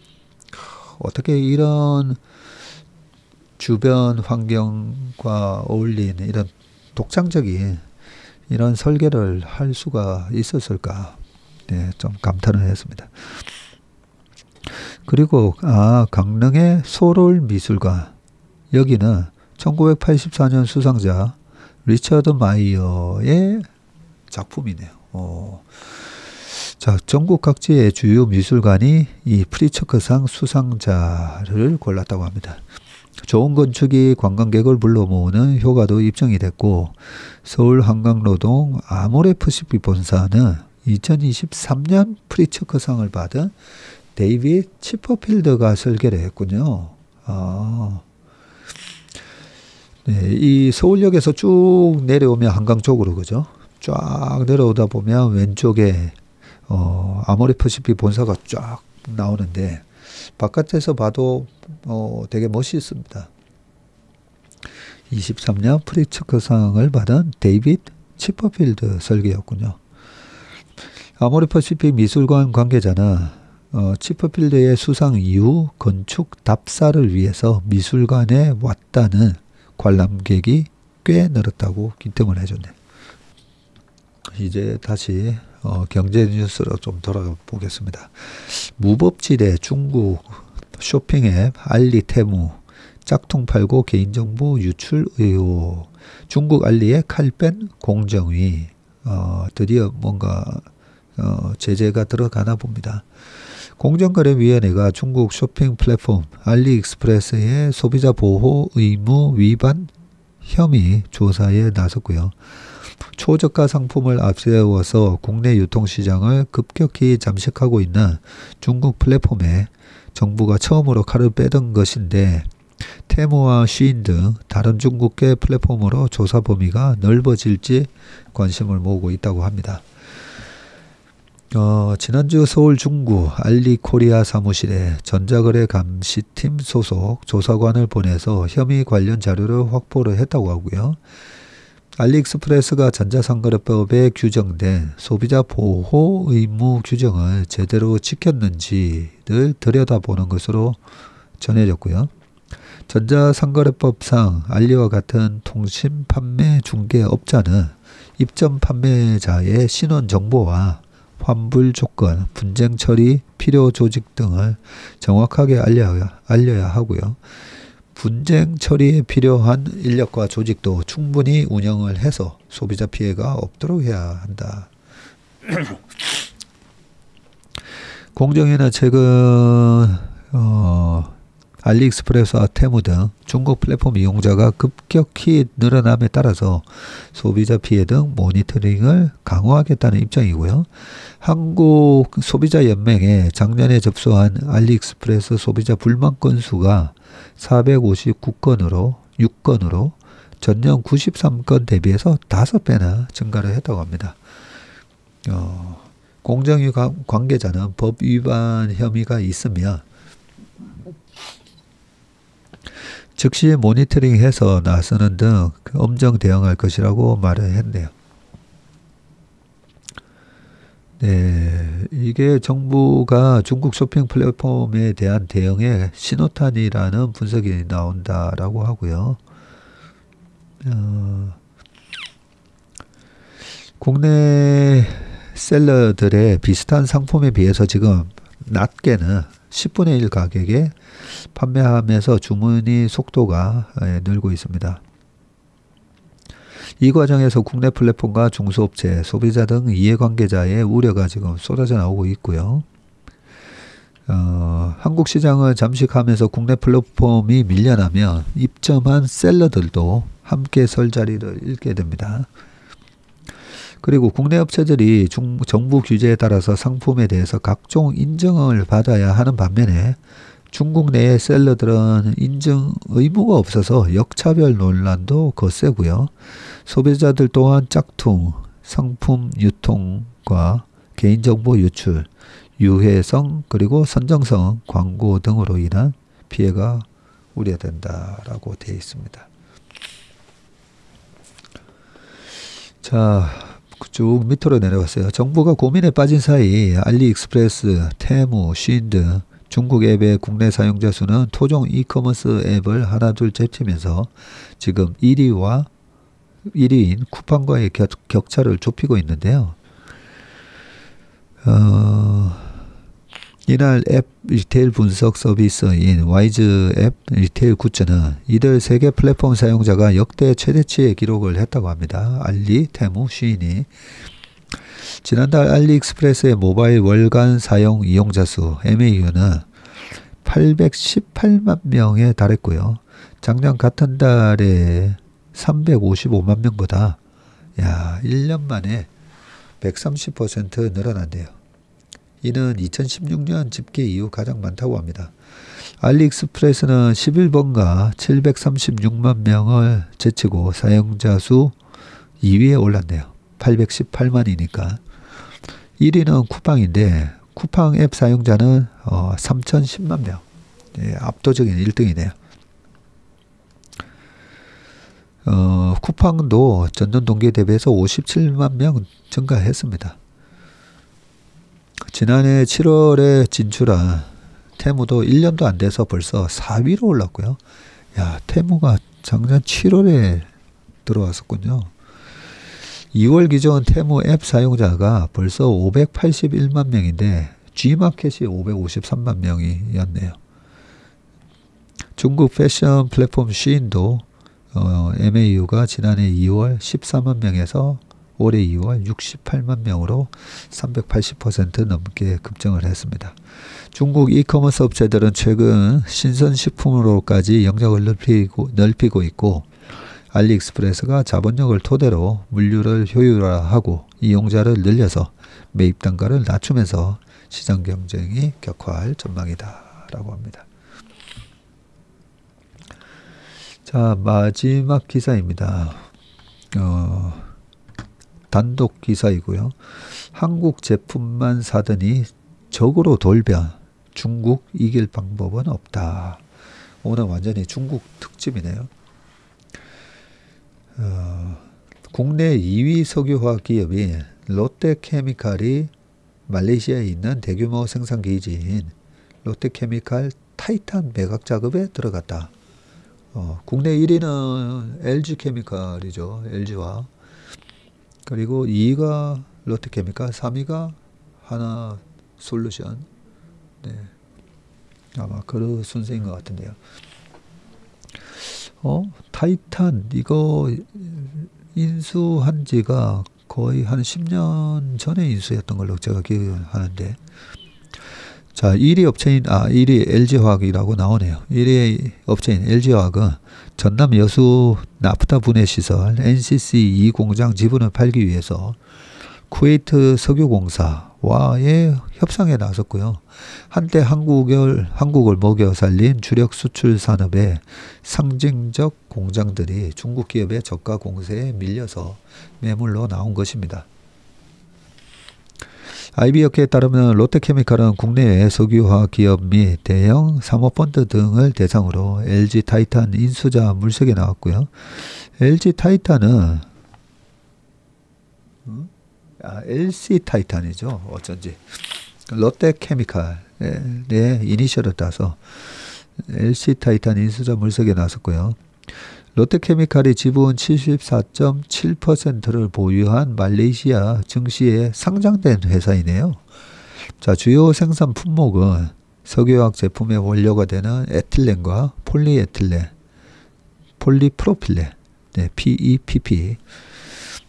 어떻게 이런 주변 환경과 어울리는 이런 독창적인 이런 설계를 할 수가 있었을까, 좀 감탄을 했습니다. 그리고 강릉의 소롤 미술관, 여기는 1984년 수상자 리처드 마이어의 작품이네요. 자, 전국 각지의 주요 미술관이 이 프리처크상 수상자를 골랐다고 합니다. 좋은 건축이 관광객을 불러 모으는 효과도 입증이 됐고, 서울 한강로동 아모레퍼시픽 본사는 2023년 프리처크상을 받은 데이빗 치퍼필드가 설계를 했군요. 이 서울역에서 쭉 내려오면 한강 쪽으로, 그죠? 쫙 내려오다 보면 왼쪽에 아모레퍼시픽 본사가 쫙 나오는데 바깥에서 봐도 되게 멋있습니다. 23년 프리처크상을 받은 데이빗 치퍼필드 설계였군요. 아모레퍼시픽 미술관 관계자는 치퍼필드의 수상 이후 건축 답사를 위해서 미술관에 왔다는 관람객이 꽤 늘었다고 기점을 해줬네요. 이제 다시 경제 뉴스로 좀 돌아가 보겠습니다. 무법지대 중국 쇼핑앱 알리테무 짝퉁 팔고 개인정보 유출 의혹. 중국 알리의 칼 뺀 공정위. 드디어 뭔가 제재가 들어가나 봅니다. 공정거래위원회가 중국 쇼핑 플랫폼 알리익스프레스의 소비자 보호 의무 위반 혐의 조사에 나섰고요. 초저가 상품을 앞세워서 국내 유통시장을 급격히 잠식하고 있는 중국 플랫폼에 정부가 처음으로 칼을 빼든 것인데 테무와 쉬인 등 다른 중국계 플랫폼으로 조사 범위가 넓어질지 관심을 모으고 있다고 합니다. 지난주 서울 중구 알리코리아 사무실에 전자거래 감시팀 소속 조사관을 보내서 혐의 관련 자료를 확보를 했다고 하고요. 알리익스프레스가 전자상거래법에 규정된 소비자 보호 의무 규정을 제대로 지켰는지를 들여다보는 것으로 전해졌고요. 전자상거래법상 알리와 같은 통신 판매 중개업자는 입점 판매자의 신원 정보와 환불 조건, 분쟁 처리 필요 조직 등을 정확하게 알려야 하고요. 분쟁 처리에 필요한 인력과 조직도 충분히 운영을 해서 소비자 피해가 없도록 해야 한다. 공정위는 최근 알리익스프레스와 테무 등 중국 플랫폼 이용자가 급격히 늘어남에 따라서 소비자 피해 등 모니터링을 강화하겠다는 입장이고요. 한국 소비자연맹에 작년에 접수한 알리익스프레스 소비자 불만 건수가 459건으로 6건으로 전년 93건 대비해서 5배나 증가를 했다고 합니다. 공정위 관계자는 법 위반 혐의가 있으면 즉시 모니터링해서 나서는 등 엄정 대응할 것이라고 말을 했네요. 네, 이게 정부가 중국 쇼핑 플랫폼에 대한 대응에 신호탄이라는 분석이 나온다라고 하고요. 국내 셀러들의 비슷한 상품에 비해서 지금 낮게는 10분의 1 가격에 판매하면서 주문이 속도가 늘고 있습니다. 이 과정에서 국내 플랫폼과 중소업체, 소비자 등 이해관계자의 우려가 지금 쏟아져 나오고 있고요. 한국 시장을 잠식하면서 국내 플랫폼이 밀려나면 입점한 셀러들도 함께 설 자리를 잃게 됩니다. 그리고 국내 업체들이 정부 규제에 따라서 상품에 대해서 각종 인증을 받아야 하는 반면에 중국 내의 셀러들은 인증 의무가 없어서 역차별 논란도 거세고요. 소비자들 또한 짝퉁, 상품 유통과 개인정보 유출, 유해성 그리고 선정성 광고 등으로 인한 피해가 우려된다라고 되어 있습니다. 자, 쭉 밑으로 내려갔어요. 정부가 고민에 빠진 사이 알리익스프레스, 테무, 쉬인 등 중국 앱의 국내 사용자 수는 토종 이커머스 앱을 하나둘 제치면서 지금 1위인 쿠팡과의 격차를 좁히고 있는데요. 이날 앱 리테일 분석 서비스인 와이즈 앱 리테일 굿즈는 이들 3개 플랫폼 사용자가 역대 최대치의 기록을 했다고 합니다. 알리, 테무, 쉬인이. 지난달 알리익스프레스의 모바일 월간 사용 이용자 수 MAU는 818만 명에 달했고요. 작년 같은 달에 355만 명보다 1년 만에 130% 늘어난대요. 이는 2016년 집계 이후 가장 많다고 합니다. 알리익스프레스는 11번가 736만 명을 제치고 사용자 수 2위에 올랐네요. 818만이니까. 1위는 쿠팡인데 쿠팡 앱 사용자는 3010만 명. 압도적인 1등이네요. 쿠팡도 전년 동기에 대비해서 57만 명 증가했습니다. 지난해 7월에 진출한 테무도 1년도 안 돼서 벌써 4위로 올랐고요. 테무가 작년 7월에 들어왔었군요. 2월 기준 테무 앱 사용자가 벌써 581만 명인데 G마켓이 553만 명이었네요. 중국 패션 플랫폼 쉬인도 MAU가 지난해 2월 14만 명에서 올해 2월 68만 명으로 380% 넘게 급증을 했습니다. 중국 이커머스 업체들은 최근 신선식품으로까지 영역을 넓히고 있고 알리익스프레스가 자본력을 토대로 물류를 효율화하고 이용자를 늘려서 매입 단가를 낮추면서 시장 경쟁이 격화할 전망이다 라고 합니다. 자, 마지막 기사입니다. 단독 기사이고요. 한국 제품만 사더니 적으로 돌변. 중국 이길 방법은 없다. 오늘 완전히 중국 특집이네요. 국내 2위 석유화학 기업인 롯데케미칼이 말레이시아에 있는 대규모 생산 기지인 롯데케미칼 타이탄 매각 작업에 들어갔다. 국내 1위는 LG케미칼이죠. LG화학. 그리고 2위가 롯데케미칼, 3위가 하나솔루션. 네. 아마 그 순서인 것 같은데요. 타이탄 이거 인수한 지가 거의 한 10년 전에 인수했던 걸로 제가 기억하는데, 자, 1위 LG화학이라고 나오네요. 1위 업체인 LG화학은 전남 여수 나프타 분해 시설 NCC 2 공장 지분을 팔기 위해서 쿠웨이트 석유공사와의 협상에 나섰고요. 한때 한국을 먹여 살린 주력 수출 산업의 상징적 공장들이 중국 기업의 저가 공세에 밀려서 매물로 나온 것입니다. IB업계에 따르면 롯데케미칼은 국내외 석유화학 기업 및 대형 사모펀드 등을 대상으로 LG 타이탄 인수자 물색에 나왔고요. LG 타이탄은 LC 타이탄이죠. 어쩐지 롯데케미칼의 이니셜을 따서 LC 타이탄 인수자 물색에 나섰고요. 롯데케미칼이 지분 74.7%를 보유한 말레이시아 증시에 상장된 회사이네요. 자, 주요 생산 품목은 석유화학 제품의 원료가 되는 에틸렌과 폴리에틸렌, 폴리프로필렌, PEPP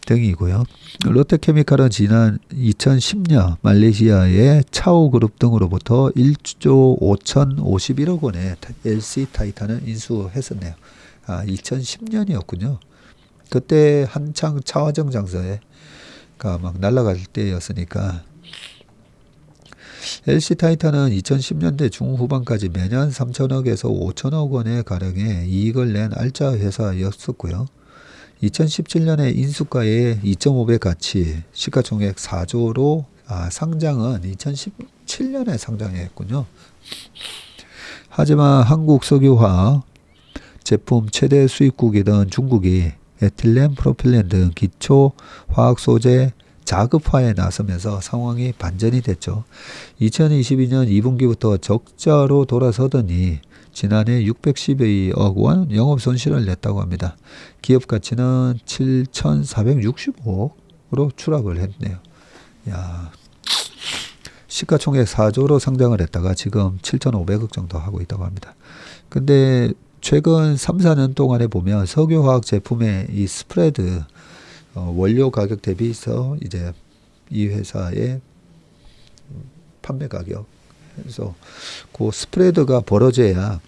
등이고요. 롯데케미칼은 지난 2010년 말레이시아의 차오그룹 등으로부터 1조 5,051억 원의 LC 타이탄을 인수했었네요. 2010년이었군요. 그때 한창 차화정 장세가 막 날아갈 때였으니까. LC 타이탄은 2010년대 중후반까지 매년 3천억에서 5천억 원의 가량의 이익을 낸 알짜 회사였었고요. 2017년에 인수가의 2.5배 가치, 시가총액 4조로 상장은 2017년에 상장했군요. 하지만 한국 석유화학 제품 최대 수입국이던 중국이 에틸렌, 프로필렌 등 기초 화학 소재 자급화에 나서면서 상황이 반전이 됐죠. 2022년 2분기부터 적자로 돌아서더니 지난해 612억 원 영업 손실을 냈다고 합니다. 기업 가치는 7,465억으로 추락을 했네요. 야, 시가총액 4조로 상장을 했다가 지금 7,500억 정도 하고 있다고 합니다. 근데 최근 3, 4년 동안에 보면 석유화학 제품의 이 스프레드, 원료 가격 대비해서 이제 이 회사의 판매 가격, 그래서 그 스프레드가 벌어져야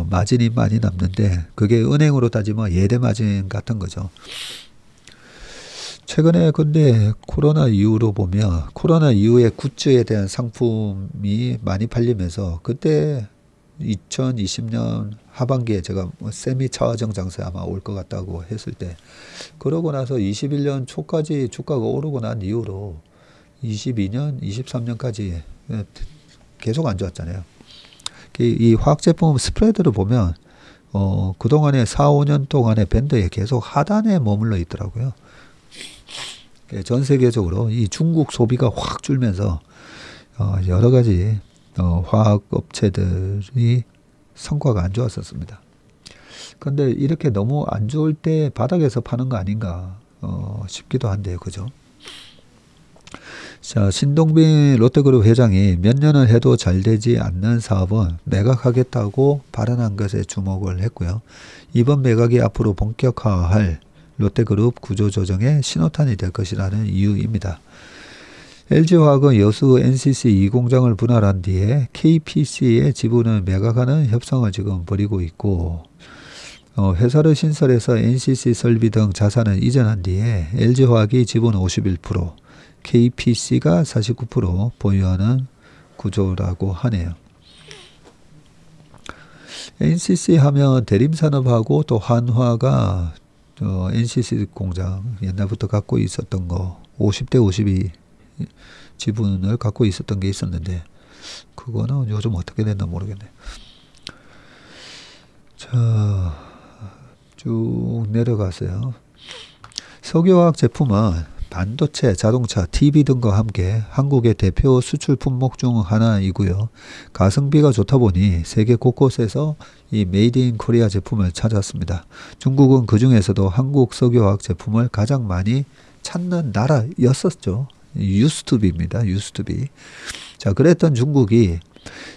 마진이 많이 남는데, 그게 은행으로 따지면 예대 마진 같은 거죠. 최근에 근데 코로나 이후로 보면, 코로나 이후에 굿즈에 대한 상품이 많이 팔리면서, 그때 2020년 하반기에 제가 세미 차화정 장세 아마 올 것 같다고 했을 때, 그러고 나서 21년 초까지 주가가 오르고 난 이후로 22년, 23년까지 계속 안 좋았잖아요. 이 화학제품 스프레드를 보면 그동안에 4, 5년 동안의 밴드에 계속 하단에 머물러 있더라고요. 전 세계적으로 이 중국 소비가 확 줄면서 여러 가지 화학 업체들이 성과가 안 좋았었습니다. 그런데 이렇게 너무 안 좋을 때 바닥에서 파는 거 아닌가 싶기도 한데요. 그죠? 자, 신동빈 롯데그룹 회장이 몇 년을 해도 잘 되지 않는 사업은 매각하겠다고 발언한 것에 주목을 했고요. 이번 매각이 앞으로 본격화할 롯데그룹 구조조정의 신호탄이 될 것이라는 이유입니다. LG화학은 여수 NCC 2공장을 분할한 뒤에 KPC의 지분을 매각하는 협상을 지금 벌이고 있고, 회사를 신설해서 NCC 설비 등 자산을 이전한 뒤에 LG화학이 지분 51%, KPC가 49% 보유하는 구조라고 하네요. NCC 하면 대림산업하고 또 한화가 NCC 공장 옛날부터 갖고 있었던 거 50대 52 지분을 갖고 있었던 게 있었는데 그거는 요즘 어떻게 됐나 모르겠네. 자, 쭉 내려가세요. 석유화학 제품은 반도체, 자동차, TV 등과 함께 한국의 대표 수출 품목 중 하나이고요. 가성비가 좋다 보니 세계 곳곳에서 이 메이드 인 코리아 제품을 찾았습니다. 중국은 그 중에서도 한국 석유화학 제품을 가장 많이 찾는 나라였었죠. 유스투비입니다. 유스투비. 자, 그랬던 중국이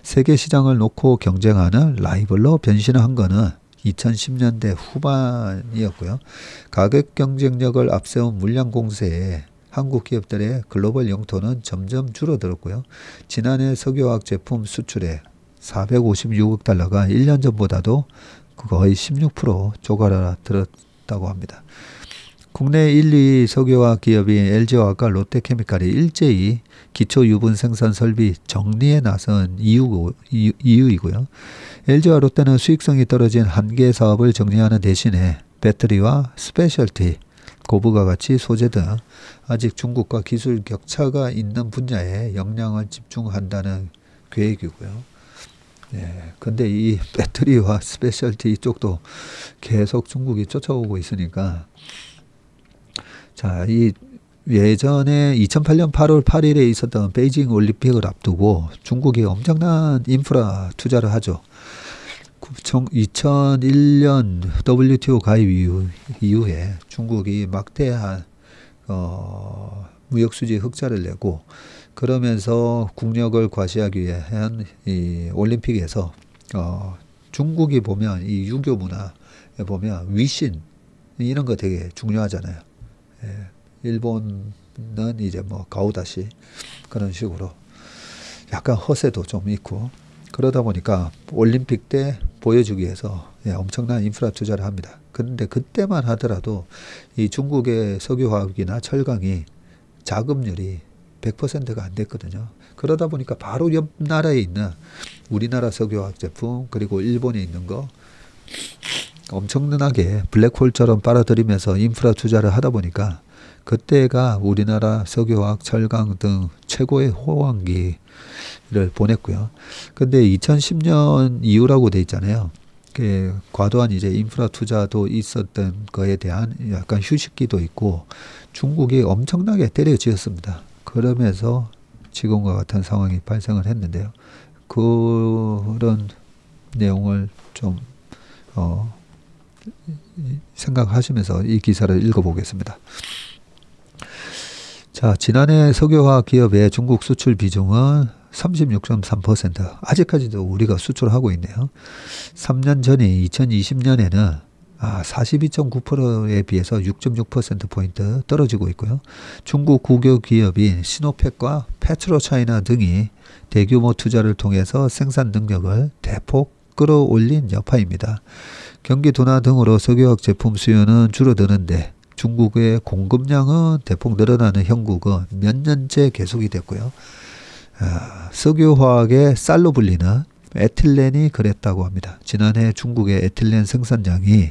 세계 시장을 놓고 경쟁하는 라이벌로 변신한 거는 2010년대 후반이었고요. 가격 경쟁력을 앞세운 물량 공세에 한국 기업들의 글로벌 영토는 점점 줄어들었고요. 지난해 석유화학 제품 수출액 456억 달러가 1년 전보다도 거의 16% 쪼그라들었다고 합니다. 국내 1, 2 석유화학 기업인 LG화학과 롯데케미칼이 일제히 기초유분 생산 설비 정리에 나선 이유이고요. LG와 롯데는 수익성이 떨어진 한 개 사업을 정리하는 대신에 배터리와 스페셜티, 고부가 가치 소재 등 아직 중국과 기술 격차가 있는 분야에 역량을 집중한다는 계획이고요. 네, 근데 이 배터리와 스페셜티 쪽도 계속 중국이 쫓아오고 있으니까, 자, 이 예전에 2008년 8월 8일에 있었던 베이징 올림픽을 앞두고 중국이 엄청난 인프라 투자를 하죠. 2001년 WTO 가입 이후에 중국이 막대한 무역수지 흑자를 내고, 그러면서 국력을 과시하기 위한 이 올림픽에서 중국이 보면 이 유교 문화에 보면 위신 이런 거 되게 중요하잖아요. 예, 일본은 이제 뭐 가오다시 그런 식으로 약간 허세도 좀 있고, 그러다 보니까 올림픽 때 보여주기 위해서 엄청난 인프라 투자를 합니다. 그런데 그때만 하더라도 이 중국의 석유화학이나 철강이 자금률이 100%가 안 됐거든요. 그러다 보니까 바로 옆 나라에 있는 우리나라 석유화학 제품, 그리고 일본에 있는 거 엄청나게 블랙홀처럼 빨아들이면서 인프라 투자를 하다 보니까 그때가 우리나라 석유화학, 철강 등 최고의 호황기를 보냈고요. 근데 2010년 이후라고 돼 있잖아요. 과도한 이제 인프라 투자도 있었던 거에 대한 약간 휴식기도 있고 중국이 엄청나게 때려지었습니다. 그러면서 지금과 같은 상황이 발생을 했는데요. 그런 내용을 좀 생각하시면서 이 기사를 읽어보겠습니다. 자, 지난해 석유화학 기업의 중국 수출 비중은 36.3%. 아직까지도 우리가 수출하고 있네요. 3년 전인 2020년에는 42.9%에 비해서 6.6%포인트 떨어지고 있고요. 중국 국有기업인 시노펙과 페트로차이나 등이 대규모 투자를 통해서 생산 능력을 대폭 끌어올린 여파입니다. 경기 둔화 등으로 석유화학 제품 수요는 줄어드는데 중국의 공급량은 대폭 늘어나는 형국은 몇 년째 계속이 됐고요. 석유화학의 쌀로 불리는 에틸렌이 그랬다고 합니다. 지난해 중국의 에틸렌 생산량이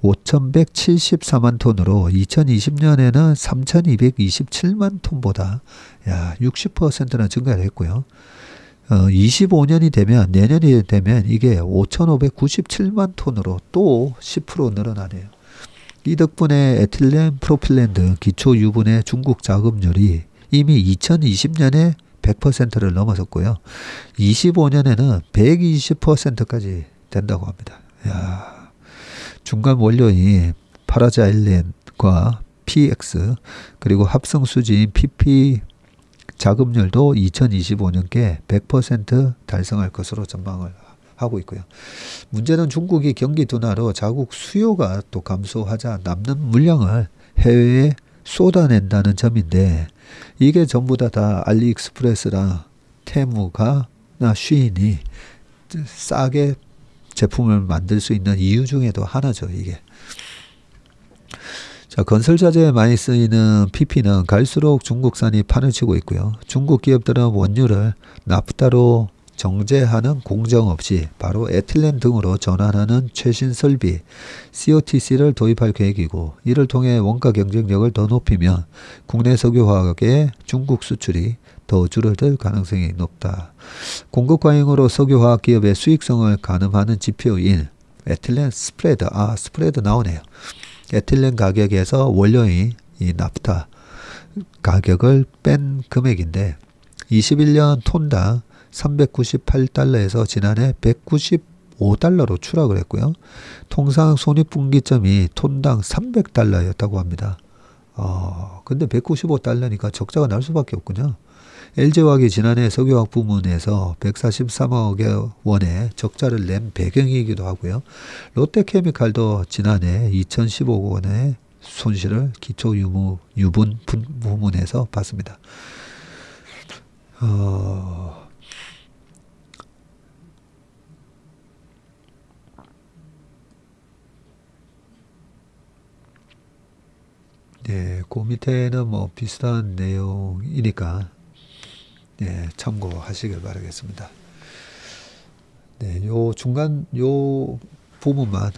5,174만 톤으로 2020년에는 3,227만 톤보다 60%나 증가를 했고요. 25년이 되면, 내년이 되면 이게 5,597만 톤으로 또 10% 늘어나네요. 이 덕분에 에틸렌, 프로필렌 등 기초 유분의 중국 자급률이 이미 2020년에 100%를 넘어섰고요. 25년에는 120%까지 된다고 합니다. 중간 원료인 파라자일렌과 PX 그리고 합성 수지인 PP 자급률도 2025년께 100% 달성할 것으로 전망을 하고 있고요. 문제는 중국이 경기 둔화로 자국 수요가 또 감소하자 남는 물량을 해외에 쏟아낸다는 점인데 이게 전부 다 알리익스프레스랑 테무가 나 쉬인이 싸게 제품을 만들 수 있는 이유 중에도 하나죠, 이게. 자, 건설 자재에 많이 쓰이는 PP는 갈수록 중국산이 판을 치고 있고요. 중국 기업들은 원유를 나프타로 정제하는 공정 없이 바로 에틸렌 등으로 전환하는 최신 설비 COTC를 도입할 계획이고 이를 통해 원가 경쟁력을 더 높이면 국내 석유화학의 중국 수출이 더 줄어들 가능성이 높다. 공급 과잉으로 석유화학 기업의 수익성을 가늠하는 지표인 에틸렌 스프레드, 스프레드 나오네요. 에틸렌 가격에서 원료인 이 나프타 가격을 뺀 금액인데 21년 톤당 398달러에서 지난해 195달러로 추락을 했고요. 통상 손익분기점이 톤당 300달러였다고 합니다. 근데 195달러니까 적자가 날 수밖에 없군요. LG화학이 지난해 석유화학 부문에서 143억 원의 적자를 낸 배경이기도 하고요. 롯데케미칼도 지난해 2015억 원의 손실을 기초유분 부문에서 봤습니다. 네, 그 밑에는 뭐 비슷한 내용이니까 네, 참고하시길 바라겠습니다. 네, 요 중간 요 부분만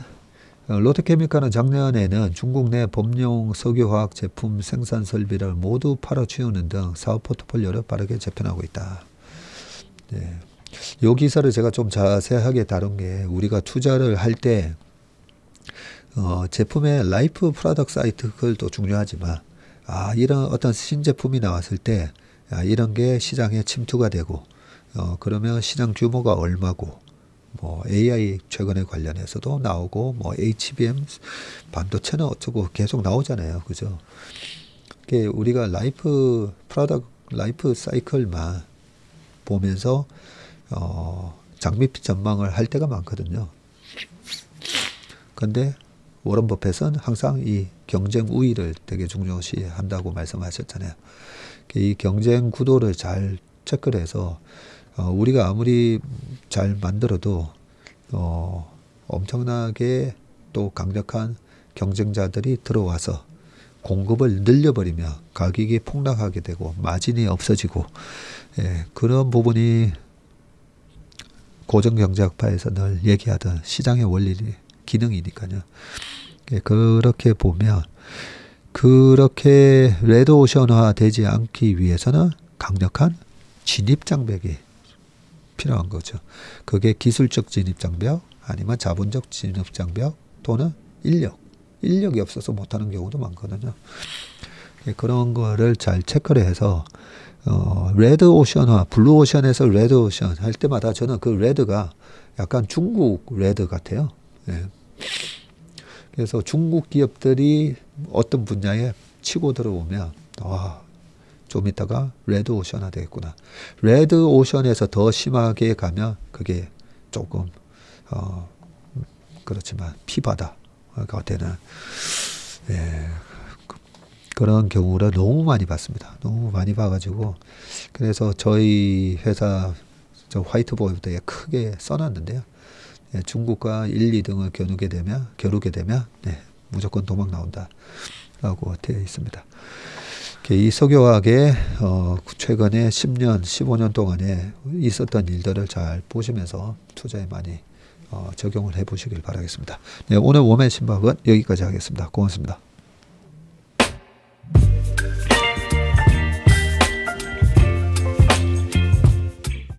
롯데케미칼은 작년에는 중국 내 범용 석유화학 제품 생산 설비를 모두 팔아치우는 등 사업 포트폴리오를 빠르게 재편하고 있다. 네, 요 기사를 제가 좀 자세하게 다룬 게 우리가 투자를 할 때 제품의 라이프 프로덕트 사이클도 중요하지만 이런 어떤 신제품이 나왔을 때 이런 게 시장에 침투가 되고 그러면 시장 규모가 얼마고 뭐 AI 최근에 관련해서도 나오고 뭐 HBM 반도체는 어쩌고 계속 나오잖아요. 그죠? 우리가 라이프 프로덕트 라이프 사이클만 보면서 장밋 전망을 할 때가 많거든요. 근데 워런 버핏은 항상 이 경쟁 우위를 되게 중요시 한다고 말씀하셨잖아요. 이 경쟁 구도를 잘 체크를 해서 우리가 아무리 잘 만들어도 엄청나게 또 강력한 경쟁자들이 들어와서 공급을 늘려버리면 가격이 폭락하게 되고 마진이 없어지고 그런 부분이 고정경제학파에서 늘 얘기하던 시장의 원리 기능이니까요. 그렇게 보면 그렇게 레드오션화 되지 않기 위해서는 강력한 진입장벽이 필요한 거죠. 그게 기술적 진입장벽 아니면 자본적 진입장벽 또는 인력이 없어서 못하는 경우도 많거든요. 그런 거를 잘 체크를 해서 레드오션화, 블루오션에서 레드오션 할 때마다 저는 그 레드가 약간 중국 레드 같아요. 그래서 중국 기업들이 어떤 분야에 치고 들어오면 좀 있다가 레드오션화 되겠구나. 레드오션에서 더 심하게 가면 그게 조금 그렇지만 피바다가 되는 그런 경우를 너무 많이 봤습니다. 너무 많이 봐가지고 그래서 저희 회사 화이트보드에 크게 써놨는데요. 중국과 1, 2등을 겨루게 되면 무조건 도망 나온다 라고 되어 있습니다. 이 석유화학의 최근에 10년, 15년 동안에 있었던 일들을 잘 보시면서 투자에 많이 적용을 해 보시길 바라겠습니다. 네, 오늘 웜의 신박은 여기까지 하겠습니다. 고맙습니다.